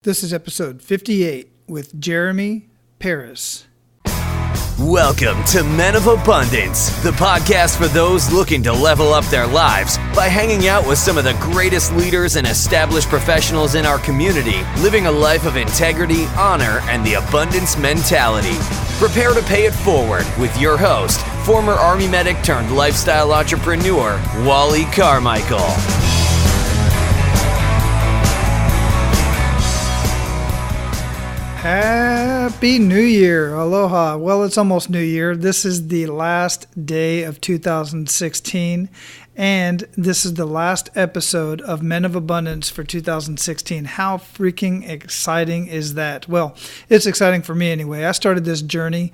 This is episode 58 with Jeremy Paris. Welcome to Men of Abundance, the podcast for those looking to level up their lives by hanging out with some of the greatest leaders and established professionals in our community, living a life of integrity, honor, and the abundance mentality. Prepare to pay it forward with your host, former Army medic turned lifestyle entrepreneur, Wally Carmichael. Happy New Year. Aloha. Well, it's almost New Year. This is the last day of 2016, and this is the last episode of Men of Abundance for 2016. How freaking exciting is that? Well, it's exciting for me anyway. I started this journey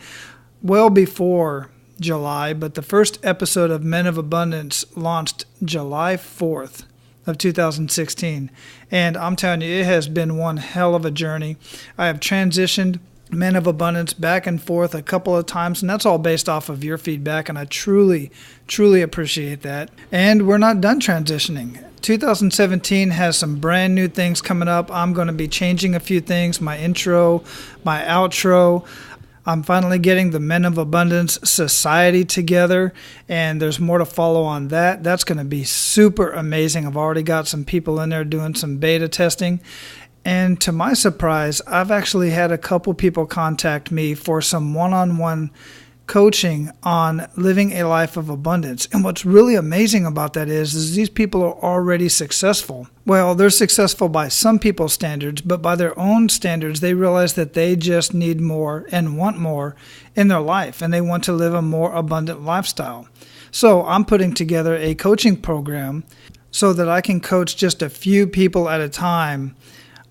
well before July, but the first episode of Men of Abundance launched July 4th. Of 2016. And I'm telling you, it has been one hell of a journey. I have transitioned Men of Abundance back and forth a couple of times, and that's all based off of your feedback, and I truly, truly appreciate that. And we're not done transitioning. 2017 has some brand new things coming up. I'm going to be changing a few things, my intro, my outro. I'm finally getting the Men of Abundance Society together, and there's more to follow on that. That's going to be super amazing. I've already got some people in there doing some beta testing. And to my surprise, I've actually had a couple people contact me for some one-on-one coaching on living a life of abundance. And what's really amazing about that is these people are already successful. Well, they're successful by some people's standards, but by their own standards, they realize that they just need more and want more in their life, and they want to live a more abundant lifestyle. So I'm putting together a coaching program so that I can coach just a few people at a time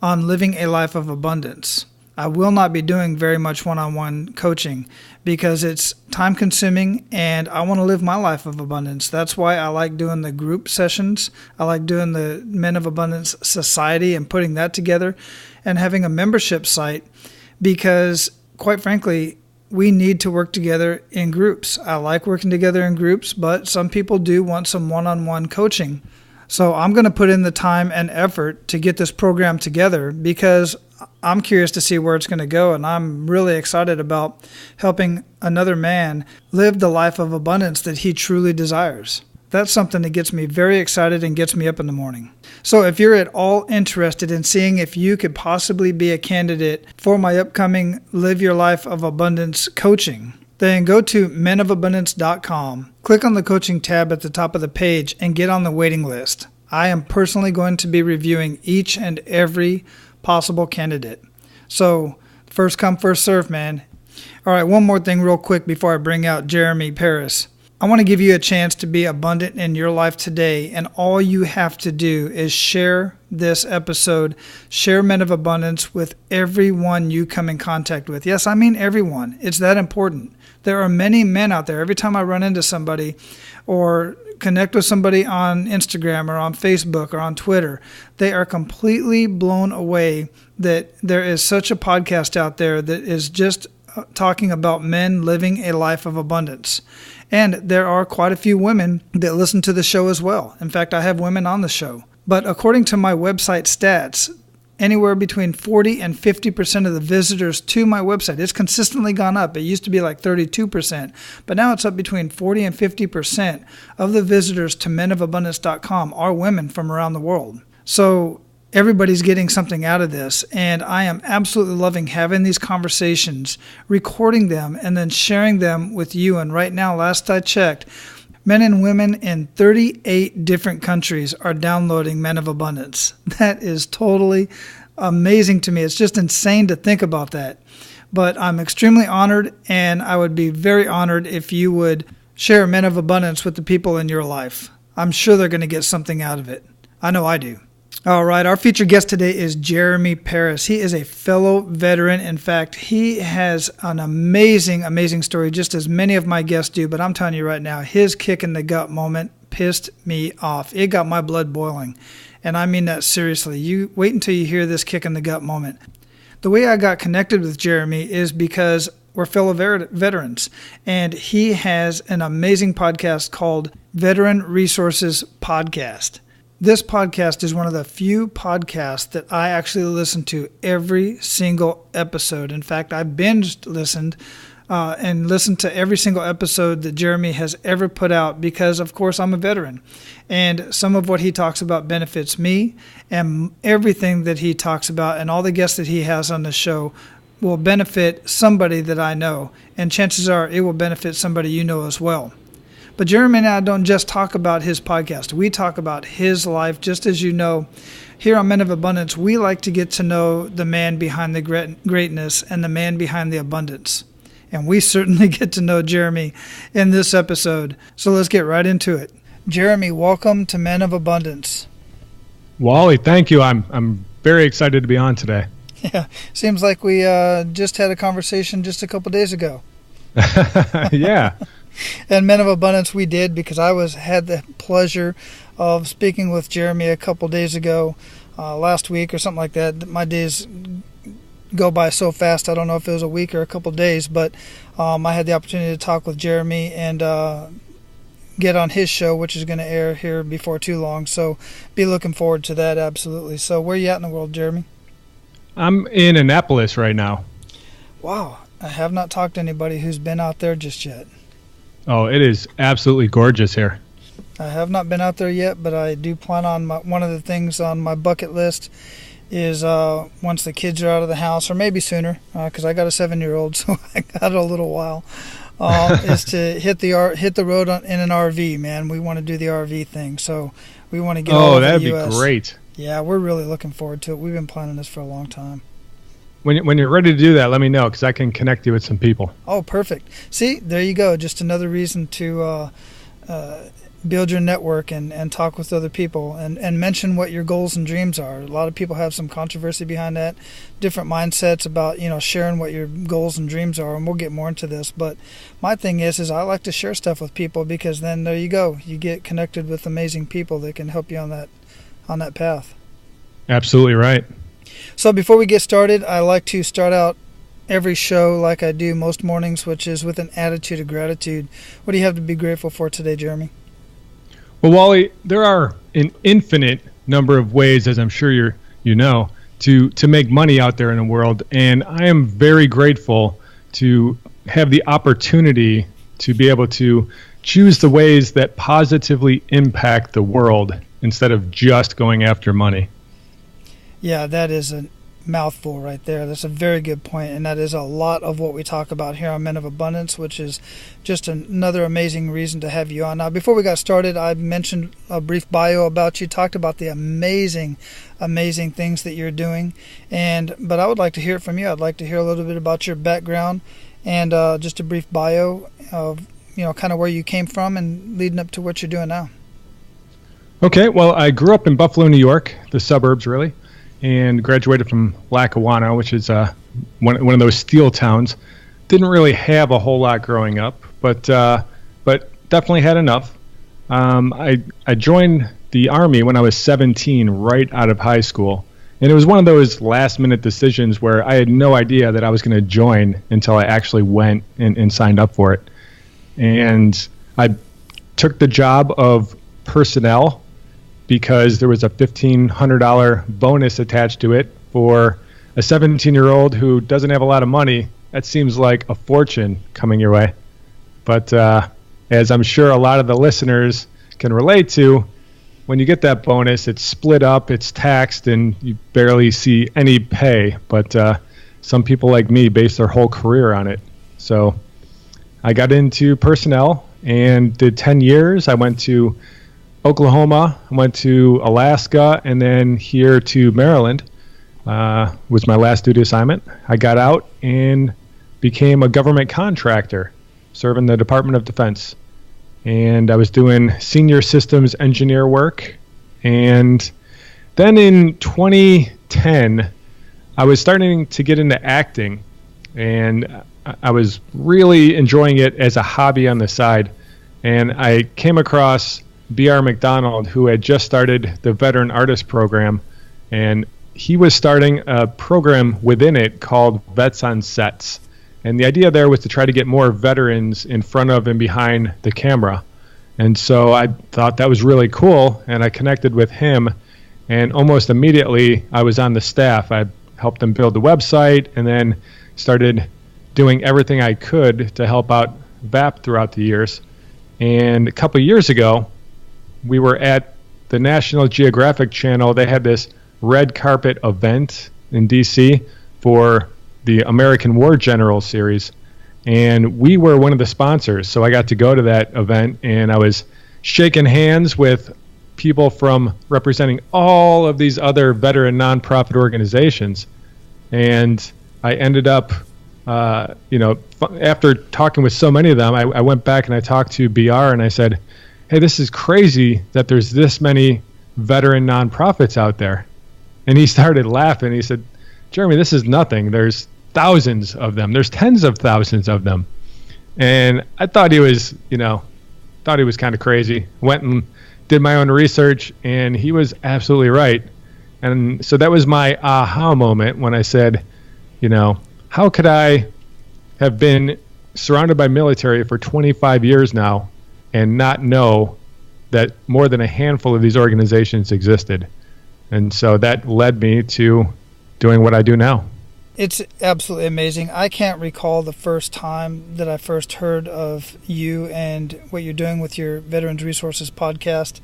on living a life of abundance. I will not be doing very much one-on-one coaching because it's time-consuming and I want to live my life of abundance. That's why I like doing the group sessions. I like doing the Men of Abundance Society and putting that together and having a membership site because, quite frankly, we need to work together in groups. I like working together in groups, but some people do want some one-on-one coaching. So I'm going to put in the time and effort to get this program together because I'm curious to see where it's going to go, and I'm really excited about helping another man live the life of abundance that he truly desires. That's something that gets me very excited and gets me up in the morning. So if you're at all interested in seeing if you could possibly be a candidate for my upcoming Live Your Life of Abundance coaching, then go to menofabundance.com, click on the coaching tab at the top of the page, and get on the waiting list. I am personally going to be reviewing each and every possible candidate. So first come, first serve, man. All right, one more thing real quick before I bring out Jeremy Paris. I want to give you a chance to be abundant in your life today, and all you have to do is share this episode, share Men of Abundance with everyone you come in contact with. Yes, I mean everyone. It's that important. There are many men out there. Every time I run into somebody or connect with somebody on Instagram or on Facebook or on Twitter, they are completely blown away that there is such a podcast out there that is just talking about men living a life of abundance. And there are quite a few women that listen to the show as well. In fact, I have women on the show. But according to my website stats, anywhere between 40 and 50% of the visitors to my website, it's consistently gone up. It used to be like 32%, but now it's up between 40 and 50% of the visitors to menofabundance.com are women from around the world. So everybody's getting something out of this, and I am absolutely loving having these conversations, recording them, and then sharing them with you. And right now, last I checked, men and women in 38 different countries are downloading Men of Abundance. That is totally amazing to me. It's just insane to think about that. But I'm extremely honored, and I would be very honored if you would share Men of Abundance with the people in your life. I'm sure they're going to get something out of it. I know I do. All right, our featured guest today is Jeremy Paris. He is a fellow veteran. In fact, he has an amazing, amazing story, just as many of my guests do. But I'm telling you right now, his kick in the gut moment pissed me off. It got my blood boiling. And I mean that seriously. You wait until you hear this kick in the gut moment. The way I got connected with Jeremy is because we're fellow veterans. And he has an amazing podcast called Veteran Resources Podcast. This podcast is one of the few podcasts that I actually listen to every single episode. In fact, I binged listened and listened to every single episode that Jeremy has ever put out because, of course, I'm a veteran. And some of what he talks about benefits me, and everything that he talks about and all the guests that he has on the show will benefit somebody that I know. And chances are it will benefit somebody you know as well. But Jeremy and I don't just talk about his podcast. We talk about his life. Just as you know, here on Men of Abundance, we like to get to know the man behind the greatness and the man behind the abundance. And we certainly get to know Jeremy in this episode. So let's get right into it. Jeremy, welcome to Men of Abundance. Wally, thank you. I'm very excited to be on today. Yeah, seems like we just had a conversation just a couple days ago. Yeah. And Men of Abundance we did because I had the pleasure of speaking with Jeremy a couple days ago, last week or something like that. My days go by so fast. I don't know if it was a week or a couple days, but I had the opportunity to talk with Jeremy and get on his show, which is going to air here before too long. So be looking forward to that, absolutely. So where are you at in the world, Jeremy? I'm in Annapolis right now. Wow. I have not talked to anybody who's been out there just yet. Oh, it is absolutely gorgeous here. I have not been out there yet, but I do plan on one of the things on my bucket list is once the kids are out of the house, or maybe sooner, because I got a 7-year-old, so I got a little while, is to hit the road in an RV, man. We want to do the RV thing, so we want to get all over the U.S. Oh, that'd be great. Yeah, we're really looking forward to it. We've been planning this for a long time. When you're ready to do that, let me know, because I can connect you with some people. Oh, perfect. See, there you go. Just another reason to build your network and talk with other people and mention what your goals and dreams are. A lot of people have some controversy behind that, different mindsets about, sharing what your goals and dreams are, and we'll get more into this. But my thing is I like to share stuff with people because then there you go. You get connected with amazing people that can help you on that path. Absolutely right. So before we get started, I like to start out every show like I do most mornings, which is with an attitude of gratitude. What do you have to be grateful for today, Jeremy? Well, Wally, there are an infinite number of ways, as I'm sure you know, to make money out there in the world, and I am very grateful to have the opportunity to be able to choose the ways that positively impact the world instead of just going after money. Yeah, that is a mouthful right there. That's a very good point, and that is a lot of what we talk about here on Men of Abundance, which is just another amazing reason to have you on. Now, before we got started, I mentioned a brief bio about you, talked about the amazing things that you're doing, but I would like to hear it from you. I'd like to hear a little bit about your background and just a brief bio of kind of where you came from and leading up to what you're doing now. Okay, well, I grew up in Buffalo, New York, the suburbs really, and graduated from Lackawanna, which is one of those steel towns. Didn't really have a whole lot growing up, but definitely had enough. I joined the Army when I was 17, right out of high school, and it was one of those last-minute decisions where I had no idea that I was going to join until I actually went and signed up for it. And I took the job of personnel because there was a $1,500 bonus attached to it for a 17-year-old who doesn't have a lot of money. That seems like a fortune coming your way. But as I'm sure a lot of the listeners can relate to, when you get that bonus, it's split up, it's taxed, and you barely see any pay. But some people like me base their whole career on it. So I got into personnel and did 10 years. I went to Oklahoma, I went to Alaska, and then here to Maryland was my last duty assignment. I got out and became a government contractor serving the Department of Defense. And I was doing senior systems engineer work. And then in 2010, I was starting to get into acting, and I was really enjoying it as a hobby on the side. And I came across B.R. McDonald, who had just started the Veteran Artist Program, and he was starting a program within it called Vets on Sets. And the idea there was to try to get more veterans in front of and behind the camera. And so I thought that was really cool, and I connected with him, and almost immediately I was on the staff. I helped them build the website and then started doing everything I could to help out VAP throughout the years. And a couple of years ago, we were at the National Geographic Channel. They had this red carpet event in DC for the American War General series, and we were one of the sponsors. So I got to go to that event, and I was shaking hands with people from representing all of these other veteran nonprofit organizations. And I ended up, after talking with so many of them, I went back and I talked to BR and I said, hey, this is crazy that there's this many veteran nonprofits out there. And he started laughing. He said, Jeremy, this is nothing. There's thousands of them. There's tens of thousands of them. And I thought he was, kind of crazy. Went and did my own research, and he was absolutely right. And so that was my aha moment when I said, how could I have been surrounded by military for 25 years now and not know that more than a handful of these organizations existed? And so that led me to doing what I do now. It's absolutely amazing. I can't recall the first time that I first heard of you and what you're doing with your Veterans Resources podcast.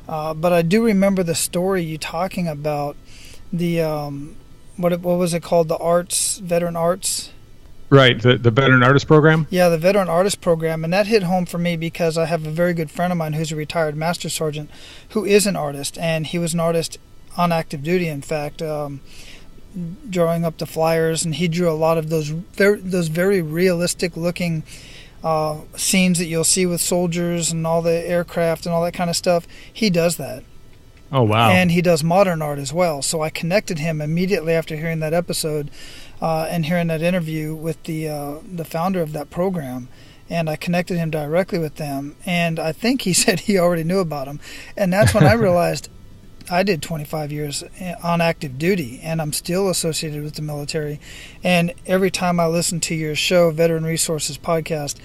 But I do remember the story you talking about the, what was it called? The Veteran Arts? Right, the Veteran Artist Program? Yeah, the Veteran Artist Program. And that hit home for me because I have a very good friend of mine who's a retired Master Sergeant who is an artist. And he was an artist on active duty, in fact, drawing up the flyers. And he drew a lot of those very realistic looking scenes that you'll see with soldiers and all the aircraft and all that kind of stuff. He does that. Oh, wow. And he does modern art as well. So I connected him immediately after hearing that episode and hearing that interview with the founder of that program. And I connected him directly with them. And I think he said he already knew about them. And that's when I realized I did 25 years on active duty, and I'm still associated with the military. And every time I listen to your show, Veteran Resources Podcast,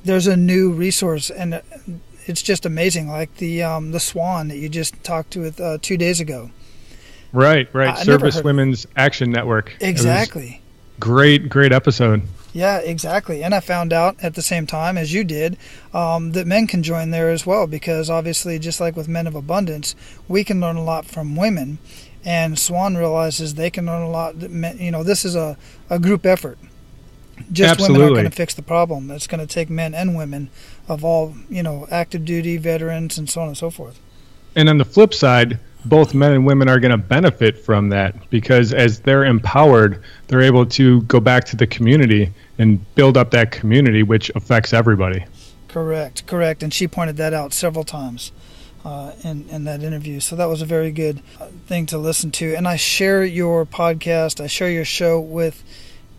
there's a new resource, and it's just amazing. Like the Swan that you just talked to with 2 days ago. Right. Service Women's Action Network. Exactly. Great episode. Yeah, exactly. And I found out at the same time as you did that men can join there as well, because obviously, just like with Men of Abundance, we can learn a lot from women, and Swan realizes they can learn a lot. This is a group effort. Just Absolutely. Women aren't going to fix the problem. It's going to take men and women of all, active duty, veterans, and so on and so forth. And on the flip side, both men and women are going to benefit from that, because as they're empowered, they're able to go back to the community and build up that community, which affects everybody. Correct. And she pointed that out several times in that interview. So that was a very good thing to listen to. And I share your podcast, I share your show with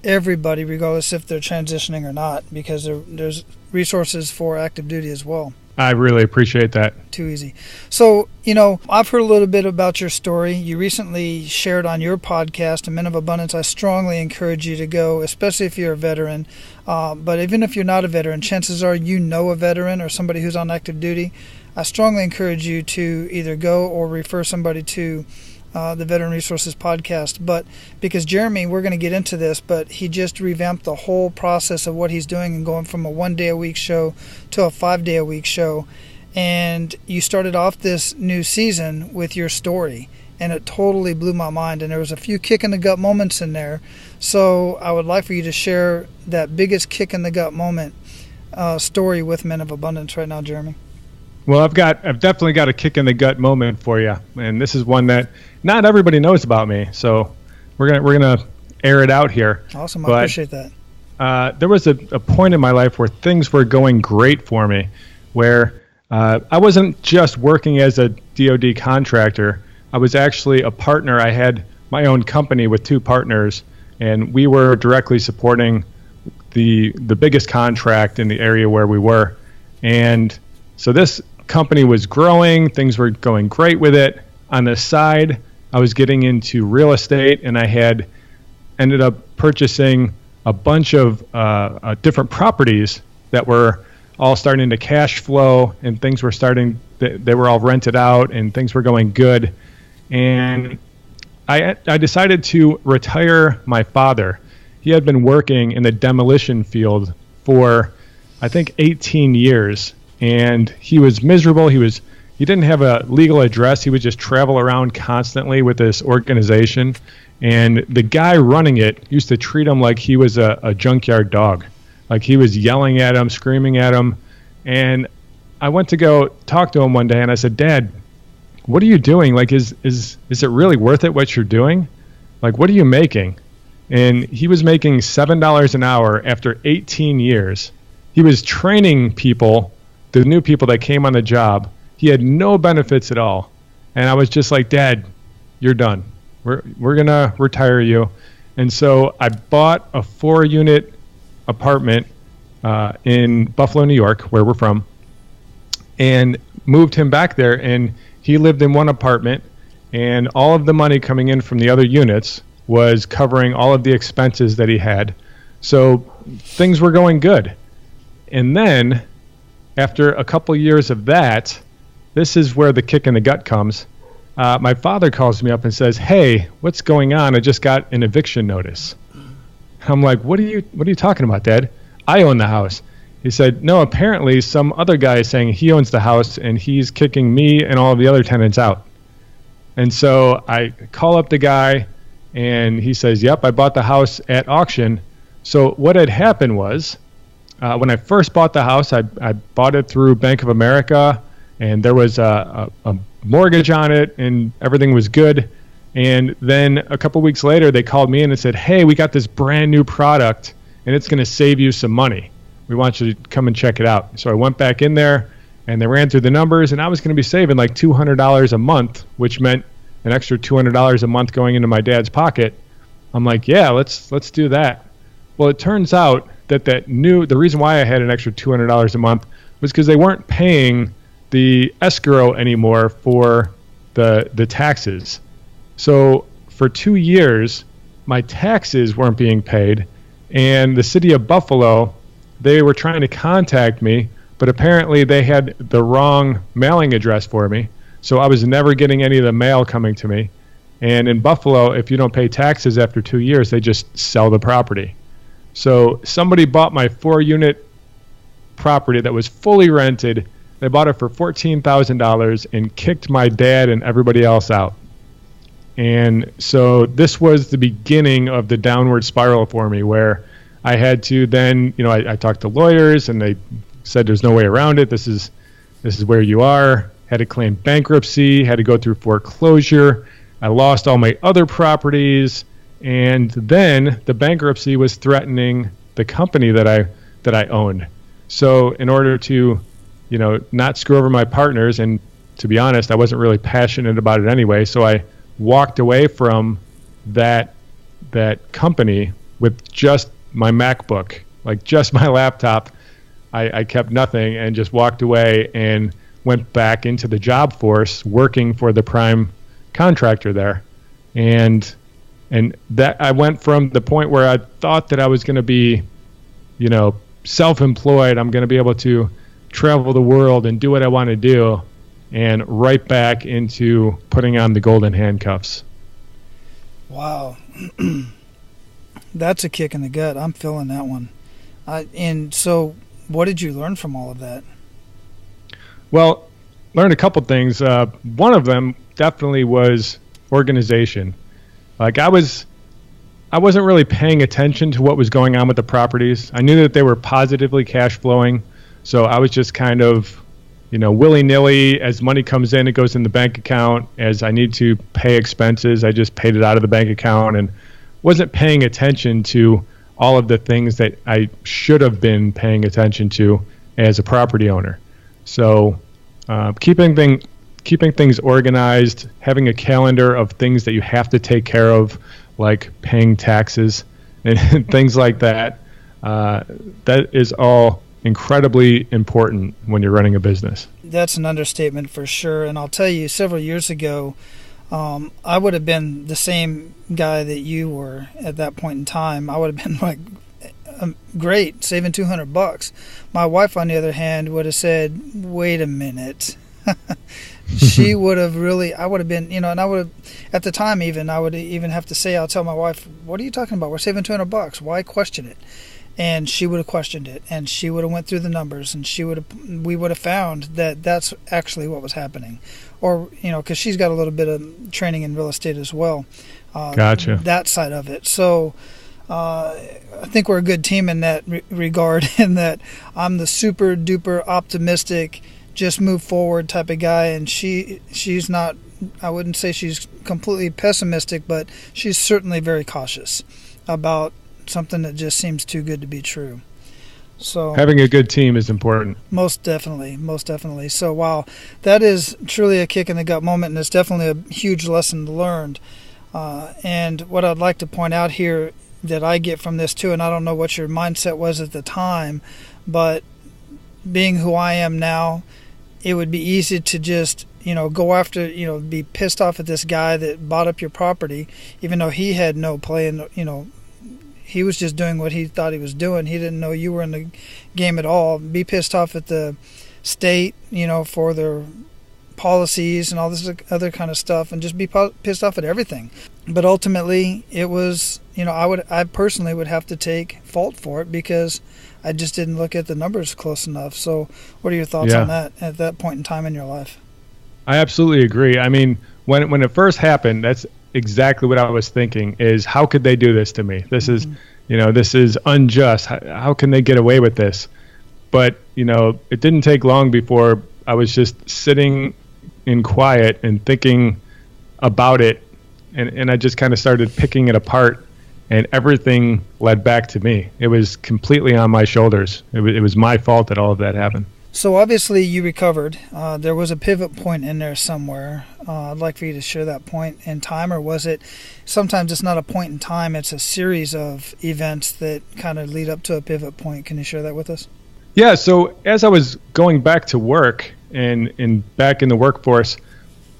everybody, regardless if they're transitioning or not, because there's resources for active duty as well. I really appreciate that. Too easy. So, I've heard a little bit about your story. You recently shared on your podcast, Men of Abundance. I strongly encourage you to go, especially if you're a veteran. But even if you're not a veteran, chances are you know a veteran or somebody who's on active duty. I strongly encourage you to either go or refer somebody to the Veteran Resources Podcast. But because Jeremy, we're going to get into this, but he just revamped the whole process of what he's doing and going from a 1-day-a-week show to a 5-day-a-week show. And you started off this new season with your story, and it totally blew my mind. And there was a few kick-in-the-gut moments in there. So I would like for you to share that biggest kick-in-the-gut moment story with Men of Abundance right now, Jeremy. Well, I've definitely got a kick in the gut moment for you, and this is one that not everybody knows about me. So we're gonna air it out here. Awesome, I appreciate that. There was a point in my life where things were going great for me, where I wasn't just working as a DoD contractor. I was actually a partner. I had my own company with 2 partners, and we were directly supporting the biggest contract in the area where we were, and so this company was growing, things were going great with it. On the side, I was getting into real estate, and I had ended up purchasing a bunch of different properties that were all starting to cash flow, and things were starting, they were all rented out, and things were going good. And I decided to retire my father. He had been working in the demolition field for, I think, 18 years, and he was miserable. He didn't have a legal address. He would just travel around constantly with this organization, and the guy running it used to treat him like he was a junkyard dog. Like, he was yelling at him, screaming at him. And I went to go talk to him one day, and I said, "Dad, what are you doing? Like, is it really worth it what you're doing? Like, what are you making?" And he was making $7 an hour after 18 years. He was training people, the new people that came on the job. He had no benefits at all. And I was just like, "Dad, you're done. We're going to retire you." And so I bought a 4-unit apartment in Buffalo, New York, where we're from, and moved him back there. And he lived in one apartment, and all of the money coming in from the other units was covering all of the expenses that he had. So things were going good. And then, after a couple years of that, this is where the kick in the gut comes. My father calls me up and says, "Hey, what's going on? I just got an eviction notice." I'm like, what are you talking about, Dad? I own the house. He said, "No, apparently some other guy is saying he owns the house, and he's kicking me and all of the other tenants out." And so I call up the guy, and he says, "Yep, I bought the house at auction." So what had happened was, when I first bought the house, I bought it through Bank of America, and there was a mortgage on it, and everything was good. And then a couple weeks later, they called me in and said, "Hey, we got this brand new product, and it's going to save you some money. We want you to come and check it out." So I went back in there, and they ran through the numbers, and I was going to be saving like $200 a month, which meant an extra $200 a month going into my dad's pocket. I'm like, "Yeah, let's do that." Well, it turns out that the reason why I had an extra $200 a month was because they weren't paying the escrow anymore for the taxes. So for 2 years, my taxes weren't being paid, and the city of Buffalo, they were trying to contact me, but apparently they had the wrong mailing address for me, so I was never getting any of the mail coming to me. And in Buffalo, if you don't pay taxes after 2 years, they just sell the property. So somebody bought my 4-unit property that was fully rented. They bought it for $14,000 and kicked my dad and everybody else out. And so this was the beginning of the downward spiral for me, where I had to then, I talked to lawyers, and they said there's no way around it. This is where you are. Had to claim bankruptcy, had to go through foreclosure. I lost all my other properties, and then the bankruptcy was threatening the company that I owned. So in order to, not screw over my partners, and to be honest, I wasn't really passionate about it anyway, so I walked away from that company with just my MacBook, like just my laptop. I kept nothing and just walked away and went back into the job force, working for the prime contractor there. And that I went from the point where I thought that I was going to be, self-employed. I'm going to be able to travel the world and do what I want to do, and right back into putting on the golden handcuffs. Wow. That's a kick in the gut. I'm feeling that one. And so what did you learn from all of that? Well, learned a couple things. One of them definitely was organization. Like, I wasn't really paying attention to what was going on with the properties. I knew that they were positively cash flowing, so I was just kind of, willy-nilly. As money comes in, it goes in the bank account. As I need to pay expenses, I just paid it out of the bank account, and wasn't paying attention to all of the things that I should have been paying attention to as a property owner. So keeping things organized, having a calendar of things that you have to take care of, like paying taxes and things like that, that is all incredibly important when you're running a business. That's an understatement for sure. And I'll tell you, several years ago, I would have been the same guy that you were at that point in time. I would have been like great, saving $200. My wife, on the other hand, would have said, wait a minute. She would have really, I would have been, and I would have, at the time even, I would even have to say, I'll tell my wife, what are you talking about? We're saving $200. Why question it? And she would have questioned it, and she would have went through the numbers, and we would have found that that's actually what was happening. Or, because she's got a little bit of training in real estate as well. Gotcha. That side of it. So I think we're a good team in that regard, in that I'm the super duper optimistic, just move forward type of guy, and she's not, I wouldn't say she's completely pessimistic, but she's certainly very cautious about something that just seems too good to be true. So having a good team is important. Most definitely. So while that is truly a kick in the gut moment, and it's definitely a huge lesson learned, and what I'd like to point out here that I get from this too, and I don't know what your mindset was at the time, but being who I am now, it would be easy to just, go after, be pissed off at this guy that bought up your property, even though he had no play in, he was just doing what he thought he was doing. He didn't know you were in the game at all. Be pissed off at the state, for their policies and all this other kind of stuff, and just be pissed off at everything. But ultimately, it was, I personally would have to take fault for it because I just didn't look at the numbers close enough. So what are your thoughts on that at that point in time in your life? I absolutely agree. I mean, when it first happened, that's exactly what I was thinking, is how could they do this to me? This is, this is unjust. How can they get away with this? But, it didn't take long before I was just sitting in quiet and thinking about it. And I just kind of started picking it apart, and everything led back to me. It was completely on my shoulders. It was my fault that all of that happened. So obviously you recovered. There was a pivot point in there somewhere. I'd like for you to share that point in time, or was it, sometimes it's not a point in time, it's a series of events that kind of lead up to a pivot point. Can you share that with us? Yeah, so as I was going back to work and back in the workforce,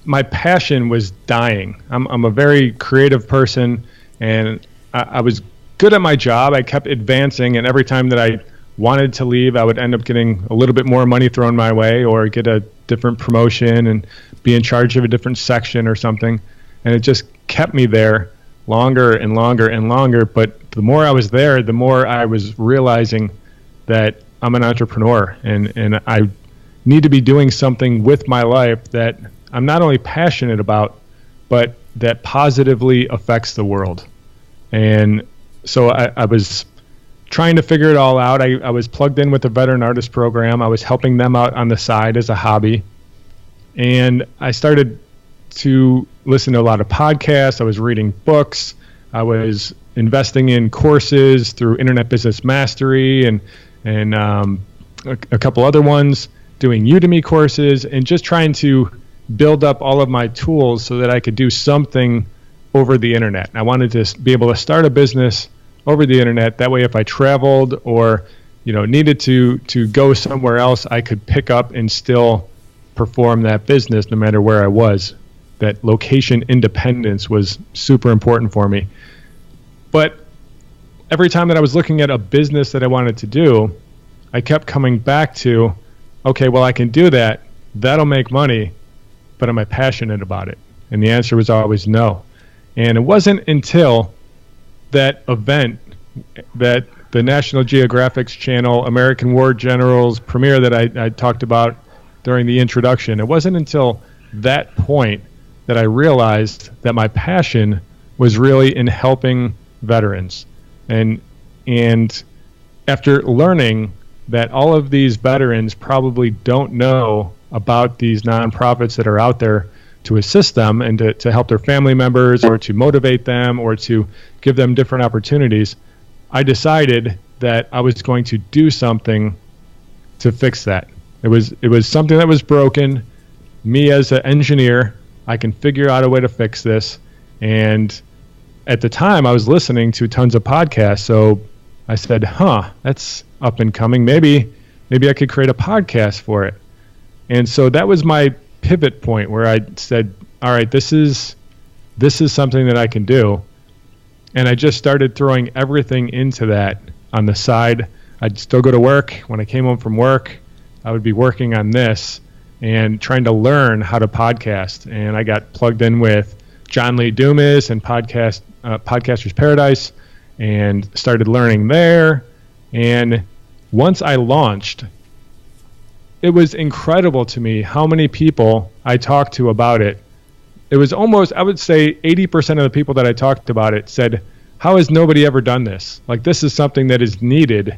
my passion was dying. I'm a very creative person, and I was good at my job. I kept advancing, and every time that I wanted to leave, I would end up getting a little bit more money thrown my way, or get a different promotion and be in charge of a different section or something. And it just kept me there longer and longer and longer. But the more I was there, the more I was realizing that I'm an entrepreneur, and I need to be doing something with my life that I'm not only passionate about, but that positively affects the world. And so I was trying to figure it all out. I was plugged in with the Veteran Artist Program. I was helping them out on the side as a hobby. And I started to listen to a lot of podcasts. I was reading books. I was investing in courses through Internet Business Mastery and a couple other ones, doing Udemy courses, and just trying to build up all of my tools so that I could do something over the internet. I wanted to be able to start a business over the internet. That way, if I traveled or needed to go somewhere else, I could pick up and still perform that business no matter where I was. That location independence was super important for me. But every time that I was looking at a business that I wanted to do, I kept coming back to, okay, well, I can do that. That'll make money, but am I passionate about it? And the answer was always no. And it wasn't until that event, that the National Geographic's channel, American War Generals premiere that I talked about during the introduction, it wasn't until that point that I realized that my passion was really in helping veterans. And after learning that all of these veterans probably don't know about these nonprofits that are out there to assist them and to help their family members, or to motivate them, or to give them different opportunities, I decided that I was going to do something to fix that. It was something that was broken. Me as an engineer, I can figure out a way to fix this. And at the time, I was listening to tons of podcasts, so I said, that's up and coming. Maybe I could create a podcast for it. And so that was my pivot point where I said, all right, this is something that I can do. And I just started throwing everything into that. on the side. I'd still go to work. When I came home from work, I would be working on this and trying to learn how to podcast. And I got plugged in with John Lee Dumas and Podcaster's Paradise and started learning there. And once I launched, it was incredible to me how many people I talked to about it. It was almost, I would say 80% of the people that I talked about it said, how has nobody ever done this? Like, this is something that is needed.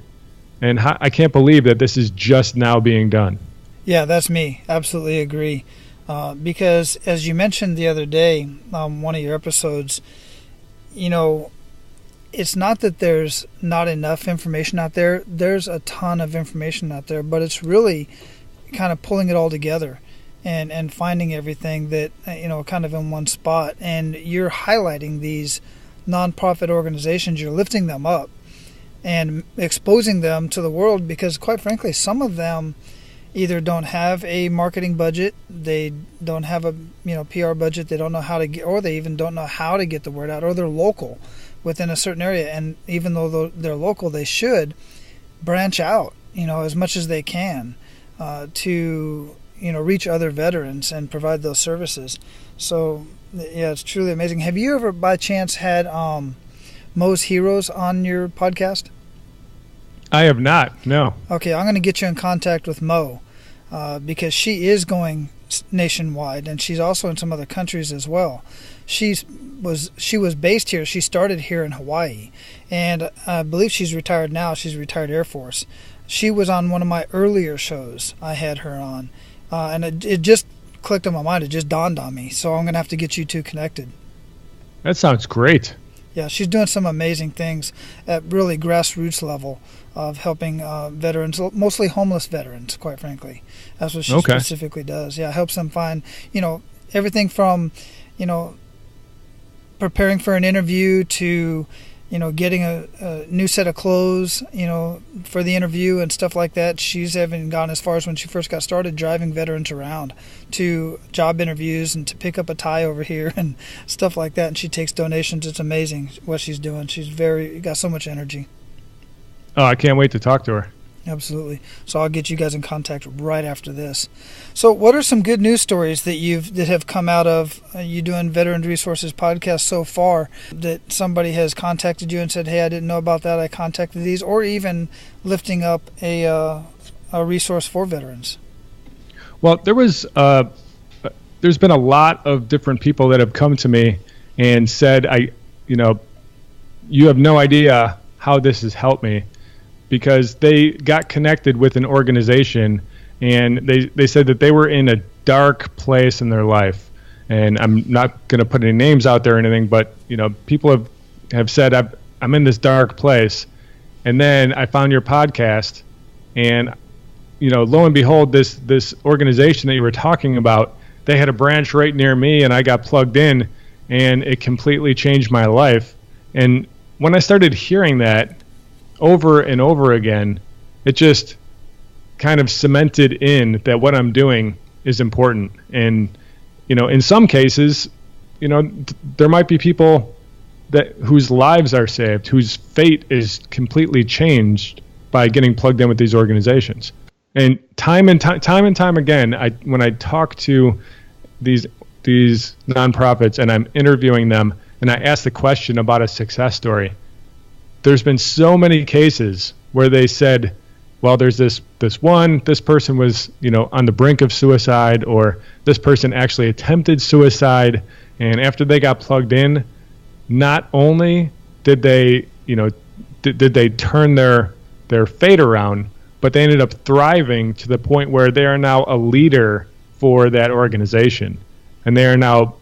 And I can't believe that this is just now being done. Yeah, that's me. Absolutely agree. Because as you mentioned the other day, one of your episodes, it's not that there's not enough information out there. There's a ton of information out there, but it's really kind of pulling it all together and finding everything that, kind of in one spot. And you're highlighting these nonprofit organizations. You're lifting them up and exposing them to the world because, quite frankly, some of them either don't have a marketing budget, they don't have a PR budget, they don't know how to get, or they even don't know how to get the word out, or they're local within a certain area. And even though they're local, they should branch out, as much as they can to reach other veterans and provide those services. So yeah, it's truly amazing. Have you ever by chance had Mo's Heroes on your podcast? I have not, no. Okay, I'm going to get you in contact with Mo because she is going nationwide, and she's also in some other countries as well. She was based here. She started here in Hawaii, and I believe she's retired now. She's retired Air Force. She was on one of my earlier shows. I had her on, and it just clicked on my mind. It just dawned on me. So I'm going to have to get you two connected. That sounds great. Yeah, she's doing some amazing things at really grassroots level of helping veterans, mostly homeless veterans, quite frankly. That's what she specifically does. Yeah, helps them find, everything from, preparing for an interview to, getting a new set of clothes, for the interview and stuff like that. She's even gone as far as when she first got started driving veterans around to job interviews and to pick up a tie over here and stuff like that. And she takes donations. It's amazing what she's doing. She's got so much energy. Oh, I can't wait to talk to her. Absolutely. So I'll get you guys in contact right after this. So what are some good news stories that have come out of you doing Veterans Resources podcast so far, that somebody has contacted you and said, hey, I didn't know about that, I contacted these, or even lifting up a resource for veterans? Well, there's been a lot of different people that have come to me and said, you have no idea how this has helped me, because they got connected with an organization and they said that they were in a dark place in their life. And I'm not going to put any names out there or anything, but people have said, I'm in this dark place. And then I found your podcast, and lo and behold, this organization that you were talking about, they had a branch right near me, and I got plugged in, and it completely changed my life. And when I started hearing that over and over again, it just kind of cemented in that what I'm doing is important. And in some cases, there might be people whose lives are saved, whose fate is completely changed by getting plugged in with these organizations. And time and time again, when I talk to these nonprofits and I'm interviewing them and I ask the question about a success story, there's been so many cases where they said, well, there's this person was, on the brink of suicide, or this person actually attempted suicide. And after they got plugged in, not only did they, did they turn their fate around, but they ended up thriving to the point where they are now a leader for that organization. And they are now,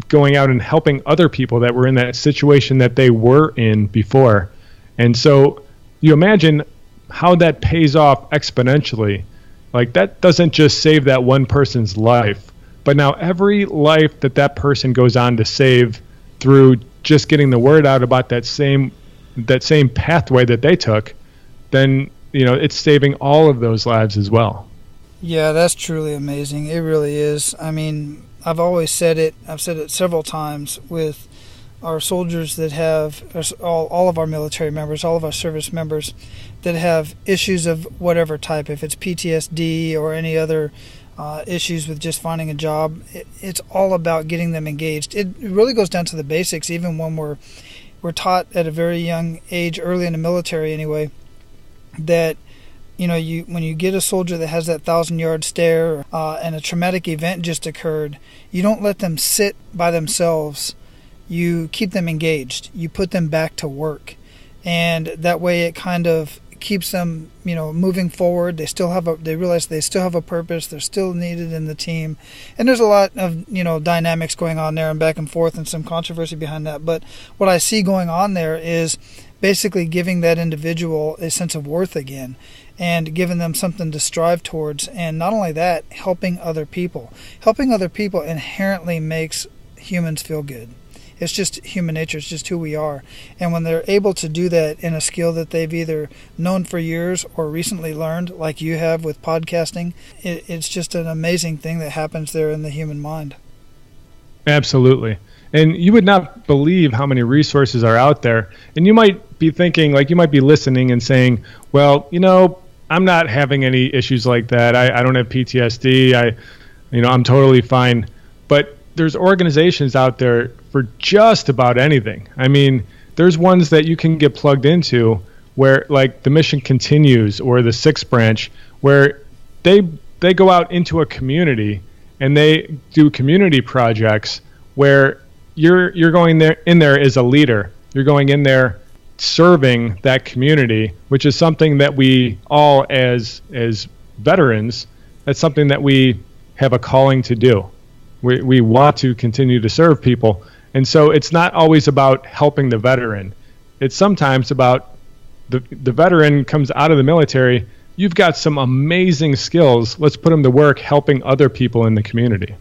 going out and helping other people that were in that situation that they were in before. And so you imagine how that pays off exponentially. Like, that doesn't just save that one person's life, but now every life that person goes on to save through just getting the word out about that same pathway that they took, then it's saving all of those lives as well. Yeah, that's truly amazing. It really is. I mean, I've always said it. I've said it several times with our soldiers that have, all of our military members, all of our service members that have issues of whatever type, if it's PTSD or any other issues with just finding a job, it's all about getting them engaged. It really goes down to the basics, even when we're taught at a very young age, early in the military anyway, that when you get a soldier that has that 1,000-yard stare and a traumatic event just occurred, you don't let them sit by themselves. You keep them engaged. You put them back to work, and that way it kind of keeps them, moving forward. They realize they still have a purpose. They're still needed in the team, and there's a lot of dynamics going on there and back and forth and some controversy behind that. But what I see going on there is basically giving that individual a sense of worth again, and giving them something to strive towards. And not only that, helping other people. Helping other people inherently makes humans feel good. It's just human nature. It's just who we are. And when they're able to do that in a skill that they've either known for years or recently learned, like you have with podcasting, it's just an amazing thing that happens there in the human mind. Absolutely. And you would not believe how many resources are out there. And you might be thinking, you might be listening and saying, well, I'm not having any issues like that. I don't have PTSD. I'm totally fine. But there's organizations out there for just about anything. I mean, there's ones that you can get plugged into where, like the Mission Continues or the Sixth Branch, where they go out into a community and they do community projects where you're going in there as a leader. You're going in there serving that community, which is something that we all as veterans, that's something that we have a calling to do. We want to continue to serve people. And so it's not always about helping the veteran. It's sometimes about the veteran comes out of the military. You've got some amazing skills. Let's put them to work helping other people in the community.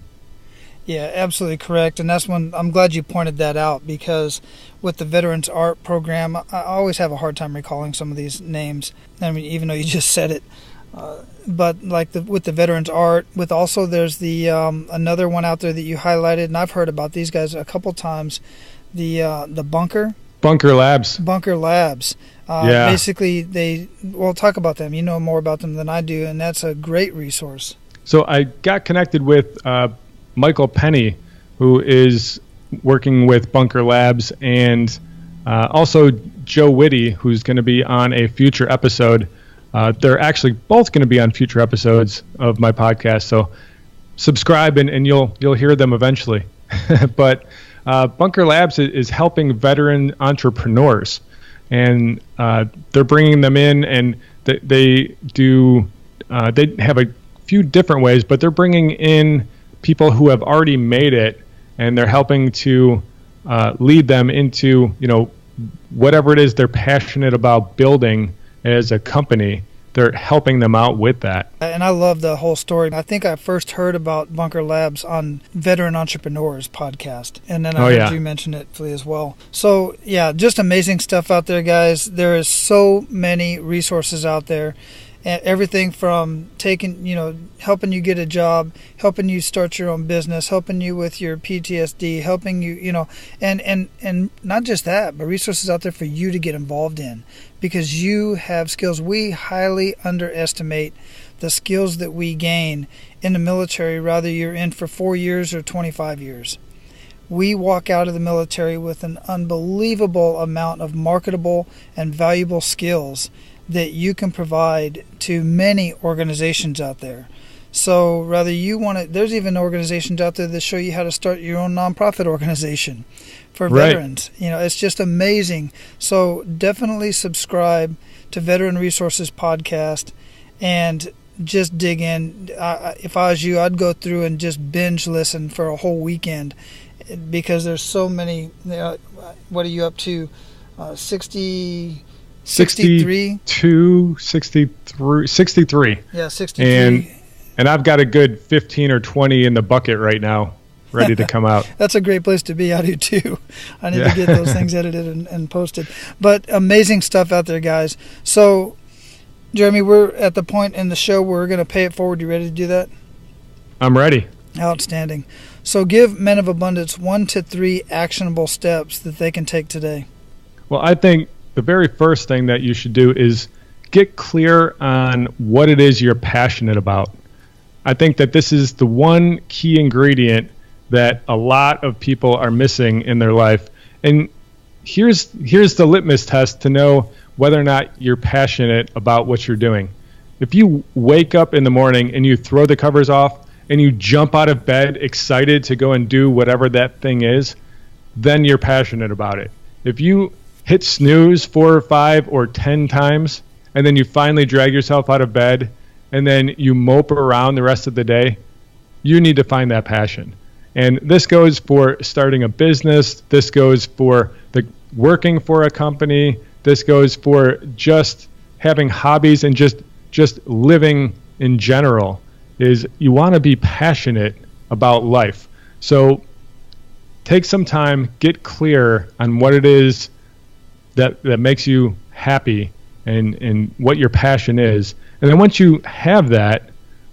Yeah, absolutely correct. And that's when I'm glad you pointed that out, because with the Veterans Art program, I always have a hard time recalling some of these names. I mean, even though you just said it. But with the Veterans Art, with also there's the another one out there that you highlighted, and I've heard about these guys a couple times, the Bunker Labs. Yeah. Basically, we'll talk about them. You know more about them than I do, and that's a great resource. So I got connected with Michael Penny, who is working with Bunker Labs, and also Joe Whitty, who's going to be on a future episode. They're actually both going to be on future episodes of my podcast, so subscribe and you'll hear them eventually. But Bunker Labs is helping veteran entrepreneurs, and they're bringing them in, and they have a few different ways, but they're bringing in people who have already made it, and they're helping to lead them into whatever it is they're passionate about building as a company. They're helping them out with that. And I love the whole story. I think I first heard about Bunker Labs on Veteran Entrepreneurs podcast, and then I heard you mention it as well. So yeah, just amazing stuff out there, guys. There is so many resources out there. And everything from helping you get a job, helping you start your own business, helping you with your PTSD, helping you, and not just that, but resources out there for you to get involved in, because you have skills. We highly underestimate the skills that we gain in the military, whether you're in for 4 years or 25 years. We walk out of the military with an unbelievable amount of marketable and valuable skills that you can provide to many organizations out there. So rather you want to, there's even organizations out there that show you how to start your own nonprofit organization for veterans. It's just amazing. So definitely subscribe to Veteran Resources Podcast and just dig in. If I was you, I'd go through and just binge listen for a whole weekend, because there's so many. What are you up to? 63? 63. Yeah, 63. And I've got a good 15 or 20 in the bucket right now, ready to come out. That's a great place to be. I do too. I need to get those things edited and posted. But amazing stuff out there, guys. So, Jeremy, we're at the point in the show where we're going to pay it forward. You ready to do that? I'm ready. Outstanding. So give Men of Abundance 1 to 3 actionable steps that they can take today. Well, I think the very first thing that you should do is get clear on what it is you're passionate about. I think that this is the one key ingredient that a lot of people are missing in their life. And here's the litmus test to know whether or not you're passionate about what you're doing. If you wake up in the morning and you throw the covers off and you jump out of bed excited to go and do whatever that thing is, then you're passionate about it. If you hit snooze 4 or 5 or 10 times and then you finally drag yourself out of bed and then you mope around the rest of the day, you need to find that passion. And this goes for starting a business. This goes for working for a company. This goes for just having hobbies and just living in general. Is you want to be passionate about life. So take some time, get clear on what it is that makes you happy and what your passion is. And then once you have that,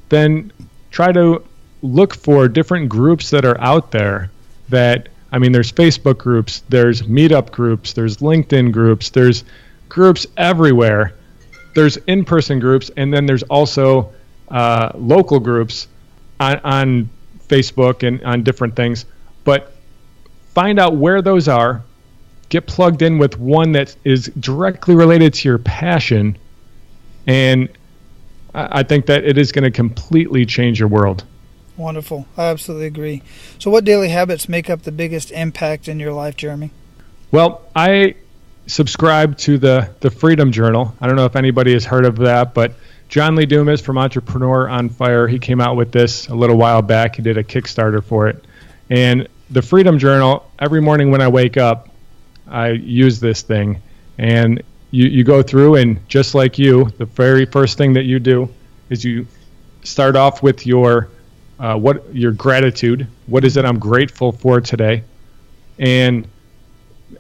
then try to look for different groups that are out there that, there's Facebook groups, there's meetup groups, there's LinkedIn groups, there's groups everywhere. There's in-person groups, and then there's also local groups on Facebook and on different things. But find out where those are, get plugged in with one that is directly related to your passion, and I think that it is going to completely change your world. Wonderful. I absolutely agree. So what daily habits make up the biggest impact in your life, Jeremy? Well, I subscribe to the Freedom Journal. I don't know if anybody has heard of that, but John Lee Dumas from Entrepreneur on Fire, he came out with this a little while back. He did a Kickstarter for it. And the Freedom Journal, every morning when I wake up, I use this thing. And you go through, and just like you, the very first thing that you do is you start off with your gratitude. What is it I'm grateful for today? And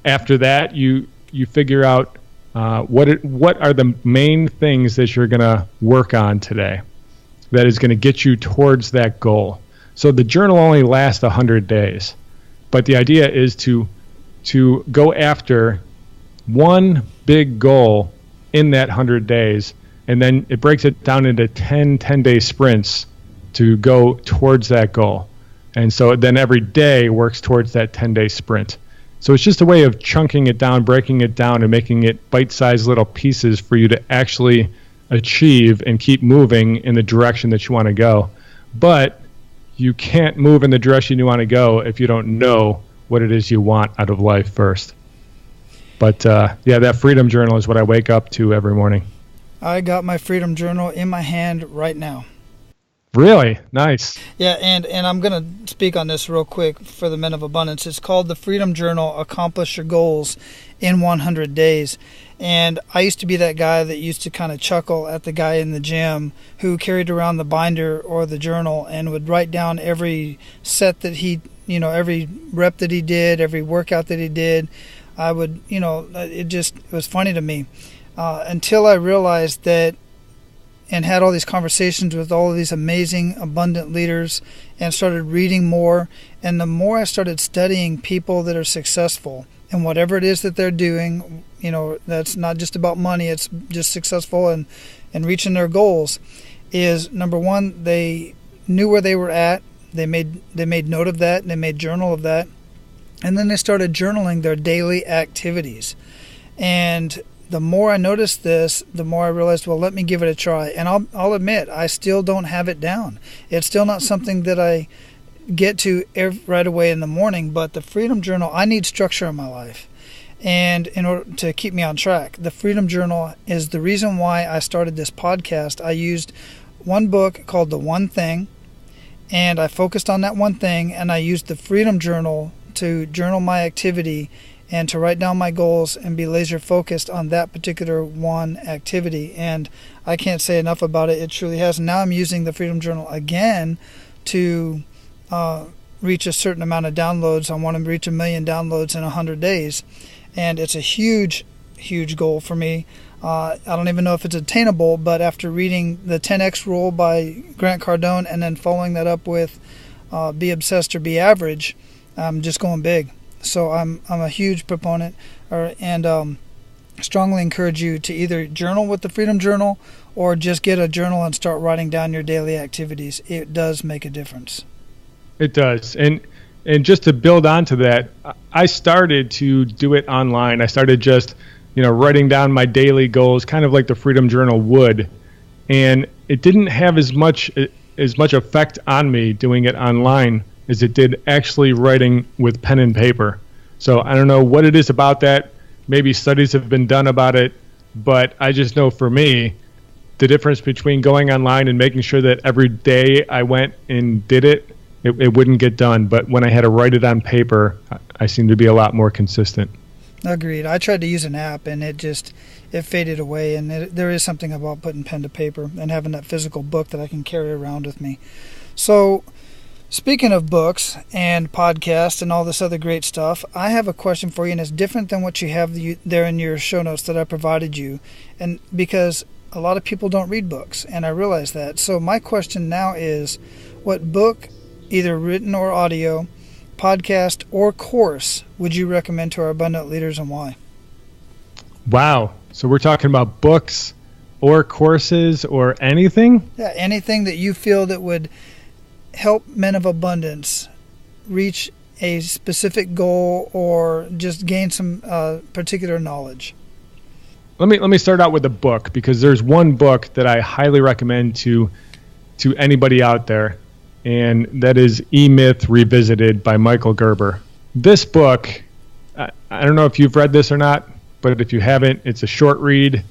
after that, you figure out what are the main things that you're going to work on today that is going to get you towards that goal. So the journal only lasts 100 days, but the idea is to go after one big goal in that 100 days, and then it breaks it down into 10-day sprints to go towards that goal. And so then every day works towards that 10-day sprint. So it's just a way of chunking it down, breaking it down, and making it bite-sized little pieces for you to actually achieve and keep moving in the direction that you want to go. But you can't move in the direction you want to go if you don't know what it is you want out of life first. But that Freedom Journal is what I wake up to every morning. I got my Freedom Journal in my hand right now. Really? Nice. Yeah, and I'm going to speak on this real quick for the Men of Abundance. It's called the Freedom Journal, Accomplish Your Goals in 100 Days. And I used to be that guy that used to kind of chuckle at the guy in the gym who carried around the binder or the journal and would write down every set that every rep that he did, every workout that he did. I would, it was funny to me until I realized that and had all these conversations with all of these amazing, abundant leaders and started reading more. And the more I started studying people that are successful and whatever it is that they're doing, that's not just about money, it's just successful and reaching their goals, is number one, they knew where they were at. They made note of that, and they made journal of that. And then they started journaling their daily activities. And the more I noticed this, the more I realized, well, let me give it a try. And I'll admit, I still don't have it down. It's still not something that I get to right away in the morning, but the Freedom Journal, I need structure in my life. And in order to keep me on track, the Freedom Journal is the reason why I started this podcast. I used one book called The One Thing, and I focused on that one thing, and I used the Freedom Journal to journal my activity and to write down my goals and be laser focused on that particular one activity. And I can't say enough about it. It truly has. Now I'm using the Freedom Journal again to reach a certain amount of downloads. I want to reach 1 million downloads in 100 days. And it's a huge, huge goal for me. I don't even know if it's attainable, but after reading the 10X Rule by Grant Cardone and then following that up with be obsessed or be average. I'm just going big. So I'm a huge proponent, and strongly encourage you to either journal with the Freedom Journal or just get a journal and start writing down your daily activities. It does make a difference. It does. And just to build onto that, I started to do it online. I started just, writing down my daily goals, kind of like the Freedom Journal would. And it didn't have as much effect on me doing it online as it did actually writing with pen and paper. So I don't know what it is about that. Maybe studies have been done about it, but I just know for me, the difference between going online and making sure that every day I went and did it wouldn't get done. But when I had to write it on paper, I seemed to be a lot more consistent. Agreed. I tried to use an app, and it faded away. And there is something about putting pen to paper and having that physical book that I can carry around with me. So, speaking of books and podcasts and all this other great stuff, I have a question for you, and it's different than what you have there in your show notes that I provided you, and because a lot of people don't read books, and I realize that. So my question now is, what book, either written or audio, podcast, or course would you recommend to our abundant leaders, and why? Wow. So we're talking about books or courses or anything? Yeah, anything that you feel that would help men of abundance reach a specific goal or just gain some particular knowledge. Let me start out with a book, because there's one book that I highly recommend to anybody out there, and that is E-Myth Revisited by Michael Gerber. This book, I don't know if you've read this or not, but if you haven't, it's a short read.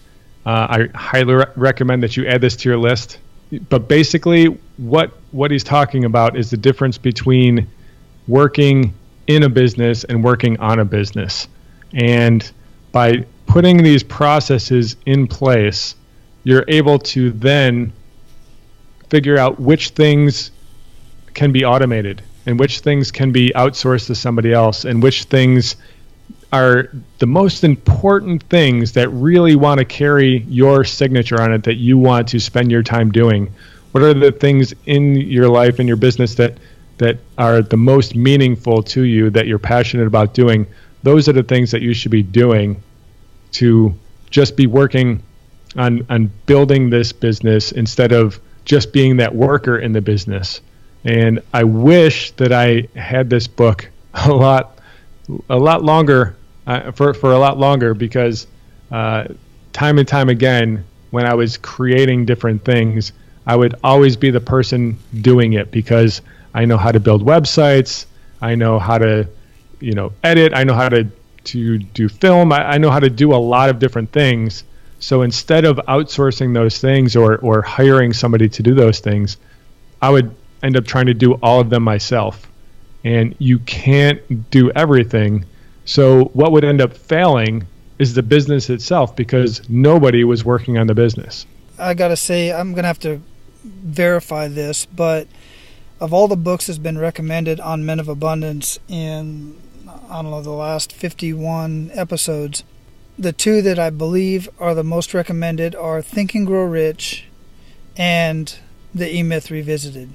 I highly recommend that you add this to your list. But basically, what he's talking about is the difference between working in a business and working on a business. And by putting these processes in place, you're able to then figure out which things can be automated and which things can be outsourced to somebody else, and which things are the most important things that really want to carry your signature on it, that you want to spend your time doing. What are the things in your life and your business that are the most meaningful to you, that you're passionate about doing? Those are the things that you should be doing to just be working on building this business instead of just being that worker in the business. And I wish that I had this book a lot longer, for a lot longer, because time and time again, when I was creating different things, I would always be the person doing it, because I know how to build websites, I know how to, edit, I know how to do film, I know how to do a lot of different things. So instead of outsourcing those things or hiring somebody to do those things, I would end up trying to do all of them myself. And you can't do everything. So what would end up failing is the business itself, because nobody was working on the business. I got to say, I'm going to have to verify this, but of all the books that's been recommended on Men of Abundance in, the last 51 episodes, the two that I believe are the most recommended are Think and Grow Rich and the E-Myth Revisited.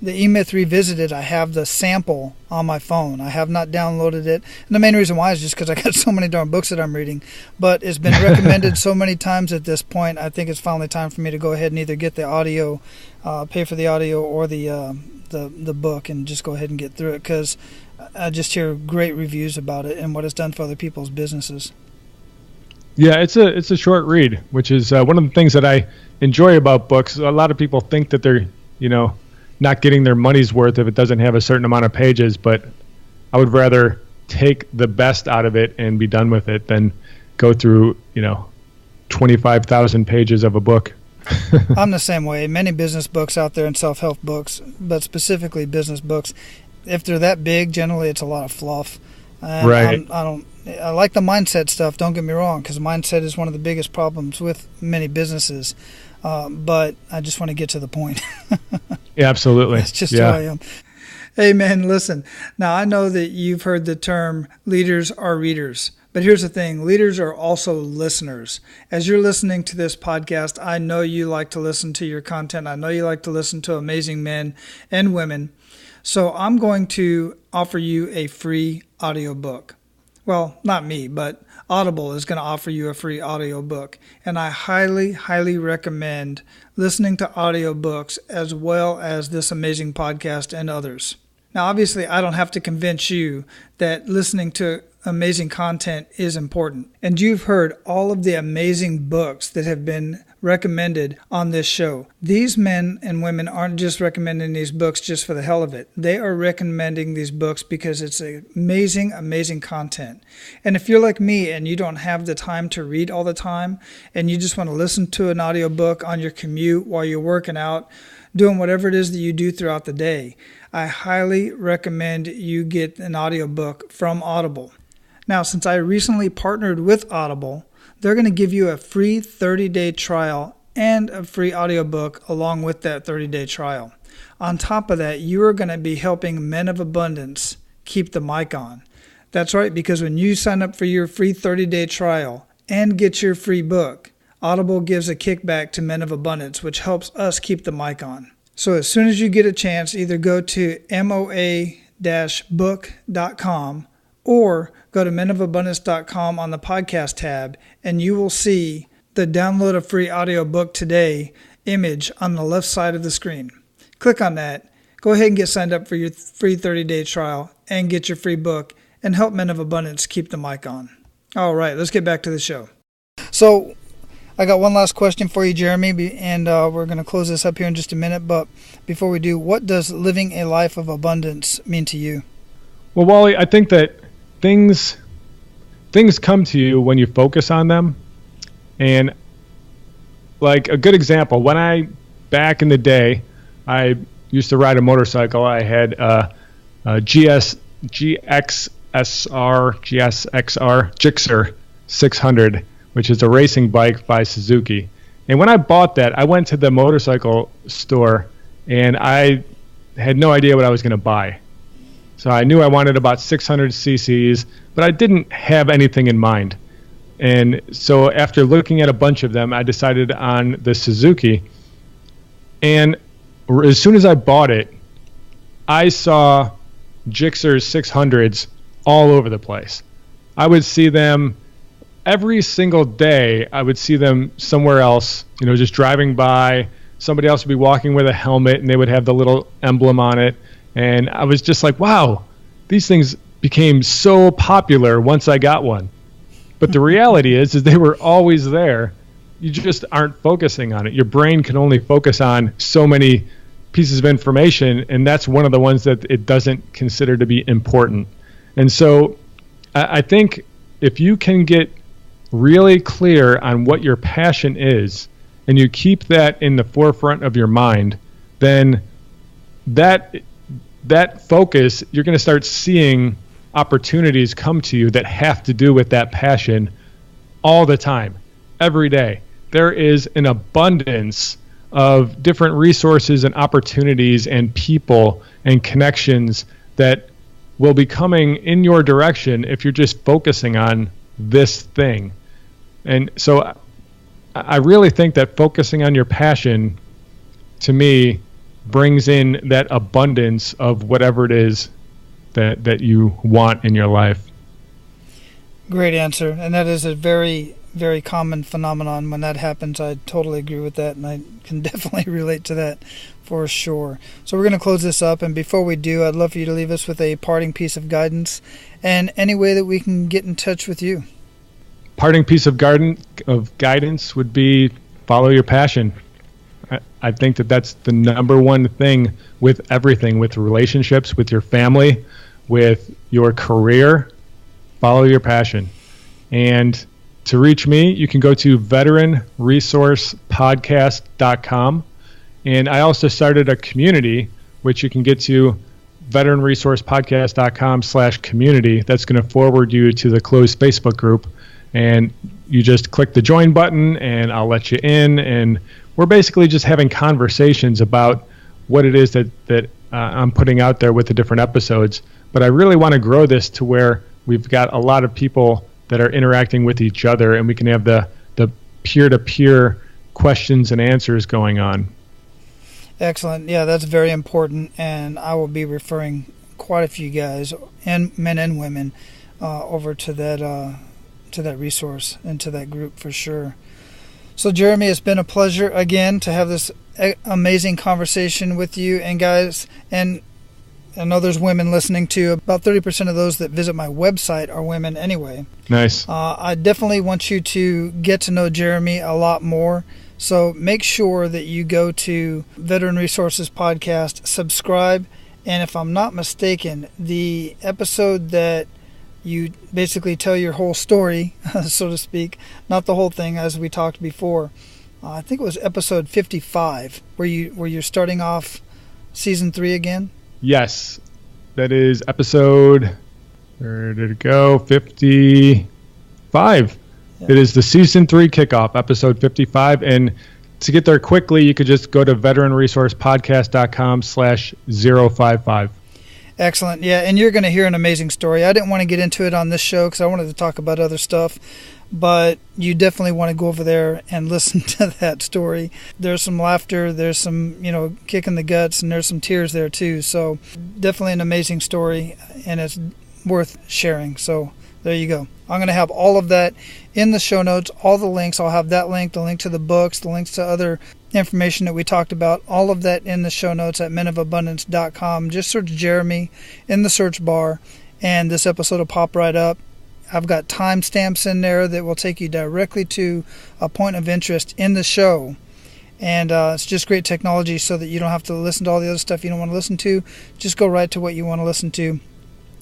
The E-Myth Revisited, I have the sample on my phone. I have not downloaded it. And the main reason why is just because I got so many darn books that I'm reading. But it's been recommended so many times at this point, I think it's finally time for me to go ahead and either get the audio, pay for the audio, or the book, and just go ahead and get through it, because I just hear great reviews about it and what it's done for other people's businesses. Yeah, it's a short read, which is one of the things that I enjoy about books. A lot of people think that they're, not getting their money's worth if it doesn't have a certain amount of pages, but I would rather take the best out of it and be done with it than go through, 25,000 pages of a book. I'm the same way. Many business books out there and self-help books, but specifically business books, if they're that big, generally it's a lot of fluff. And right. I like the mindset stuff, don't get me wrong, because mindset is one of the biggest problems with many businesses. But I just want to get to the point. Yeah, absolutely. That's just who I am. Hey, man, listen. Now, I know that you've heard the term leaders are readers. But here's the thing. Leaders are also listeners. As you're listening to this podcast, I know you like to listen to your content. I know you like to listen to amazing men and women. So I'm going to offer you a free audiobook. Well, not me, but Audible is going to offer you a free audiobook. And I highly, highly recommend listening to audiobooks as well as this amazing podcast and others. Now, obviously, I don't have to convince you that listening to amazing content is important. And you've heard all of the amazing books that have been recommended on this show. These men and women aren't just recommending these books just for the hell of it. They are recommending these books because it's amazing, amazing content. And if you're like me and you don't have the time to read all the time and you just want to listen to an audiobook on your commute while you're working out, doing whatever it is that you do throughout the day, I highly recommend you get an audiobook from Audible. Now, since I recently partnered with Audible, they're going to give you a free 30-day trial and a free audiobook along with that 30-day trial. On top of that, you are going to be helping Men of Abundance keep the mic on. That's right, because when you sign up for your free 30-day trial and get your free book, Audible gives a kickback to Men of Abundance, which helps us keep the mic on. So as soon as you get a chance, either go to moa-book.com or go to menofabundance.com on the podcast tab, and you will see the download a free audiobook today image on the left side of the screen. Click on that. Go ahead and get signed up for your free 30-day trial and get your free book and help Men of Abundance keep the mic on. All right, let's get back to the show. So I got one last question for you, Jeremy, and we're going to close this up here in just a minute. But before we do, what does living a life of abundance mean to you? Well, Wally, I think that things come to you when you focus on them. And like a good example, back in the day, I used to ride a motorcycle. I had a GXSR Gixxer 600, which is a racing bike by Suzuki. And when I bought that, I went to the motorcycle store and I had no idea what I was going to buy. So I knew I wanted about 600 cc's, but I didn't have anything in mind. And so after looking at a bunch of them, I decided on the Suzuki. And as soon as I bought it, I saw Gixxer 600s all over the place. I would see them every single day. I would see them somewhere else, just driving by. Somebody else would be walking with a helmet and they would have the little emblem on it. And I was just like, wow, these things became so popular once I got one. But the reality is they were always there. You just aren't focusing on it. Your brain can only focus on so many pieces of information, and that's one of the ones that it doesn't consider to be important. And so I think if you can get really clear on what your passion is, and you keep that in the forefront of your mind, then that focus, you're going to start seeing opportunities come to you that have to do with that passion all the time, every day. There is an abundance of different resources and opportunities and people and connections that will be coming in your direction if you're just focusing on this thing. And so I really think that focusing on your passion, to me, brings in that abundance of whatever it is that you want in your life. Great answer. And that is a very, very common phenomenon. When that happens, I totally agree with that, and I can definitely relate to that for sure. So we're going to close this up, and before we do, I'd love for you to leave us with a parting piece of guidance and any way that we can get in touch with you. Parting piece of guidance would be follow your passion. I think that that's the number one thing with everything, with relationships, with your family, with your career. Follow your passion. And to reach me, you can go to veteranresourcepodcast.com. And I also started a community, which you can get to veteranresourcepodcast.com/community. That's going to forward you to the closed Facebook group. And you just click the join button and I'll let you in. And we're basically just having conversations about what it is that I'm putting out there with the different episodes. But I really want to grow this to where we've got a lot of people that are interacting with each other, and we can have the peer-to-peer questions and answers going on. Excellent. Yeah, that's very important, and I will be referring quite a few guys, and men and women, over to that resource and to that group for sure. So, Jeremy, it's been a pleasure again to have this amazing conversation with you. And guys, and I know there's women listening too. About 30% of those that visit my website are women anyway. Nice. I definitely want you to get to know Jeremy a lot more. So make sure that you go to Veteran Resources Podcast, subscribe, and if I'm not mistaken, the episode that you basically tell your whole story, so to speak, not the whole thing as we talked before. I think it was episode 55, where you're starting off season 3 again. Yes, that is episode. Where did it go? 55. Yeah. It is the season 3 kickoff, episode 55, and to get there quickly, you could just go to veteranresourcepodcast.com/055. Excellent. Yeah, and you're going to hear an amazing story. I didn't want to get into it on this show because I wanted to talk about other stuff, but you definitely want to go over there and listen to that story. There's some laughter, there's some, kick in the guts, and there's some tears there too. So definitely an amazing story, and it's worth sharing. So there you go. I'm going to have all of that in the show notes, all the links. I'll have that link, the link to the books, the links to other information that we talked about, all of that in the show notes at menofabundance.com. Just search Jeremy in the search bar, and this episode will pop right up. I've got timestamps in there that will take you directly to a point of interest in the show. And it's just great technology so that you don't have to listen to all the other stuff you don't want to listen to. Just go right to what you want to listen to.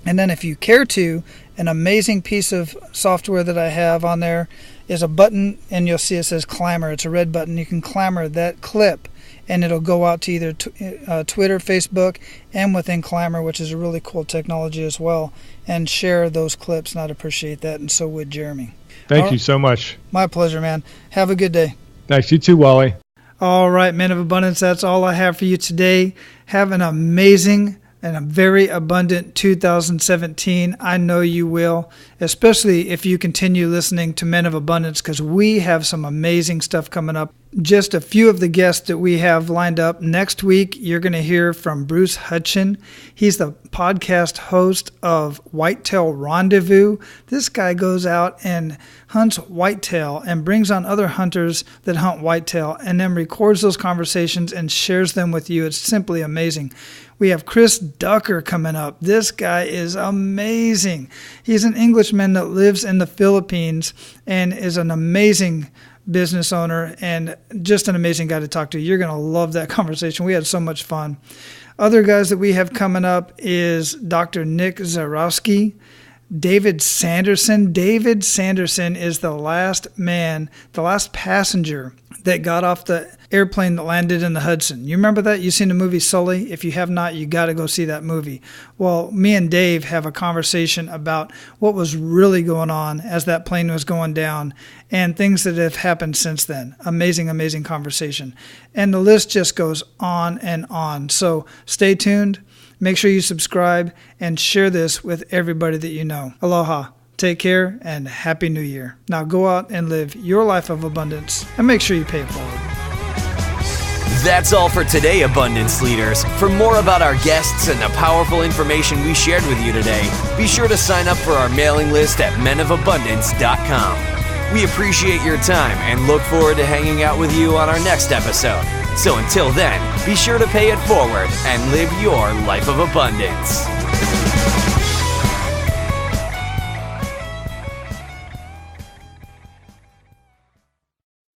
And then if you care to, an amazing piece of software that I have on there is a button, and you'll see it says Clamor. It's a red button. You can clamor that clip, and it'll go out to either Twitter, Facebook, and within Clamor, which is a really cool technology as well, and share those clips, and I'd appreciate that, and so would Jeremy. Thank you so much. My pleasure, man. Have a good day. Thanks. You too, Wally. All right, Men of Abundance, that's all I have for you today. Have an amazing and a very abundant 2017. I know you will, especially if you continue listening to Men of Abundance, because we have some amazing stuff coming up. Just a few of the guests that we have lined up. Next week, you're going to hear from Bruce Hutchin. He's the podcast host of Whitetail Rendezvous. This guy goes out and hunts whitetail and brings on other hunters that hunt whitetail and then records those conversations and shares them with you. It's simply amazing. We have Chris Ducker coming up. This guy is amazing. He's an Englishman that lives in the Philippines and is an amazing business owner and just an amazing guy to talk to. You're going to love that conversation. We had so much fun. Other guys that we have coming up is Dr. Nick Zarowski, David Sanderson. David Sanderson is the last passenger that got off the airplane that landed in the Hudson. You remember that? You've seen the movie Sully? If you have not, you got to go see that movie. Well, me and Dave have a conversation about what was really going on as that plane was going down and things that have happened since then. Amazing, amazing conversation. And the list just goes on and on. So stay tuned. Make sure you subscribe and share this with everybody that you know. Aloha. Take care and Happy New Year. Now go out and live your life of abundance and make sure you pay it forward. That's all for today, Abundance Leaders. For more about our guests and the powerful information we shared with you today, be sure to sign up for our mailing list at menofabundance.com. We appreciate your time and look forward to hanging out with you on our next episode. So until then, be sure to pay it forward and live your life of abundance.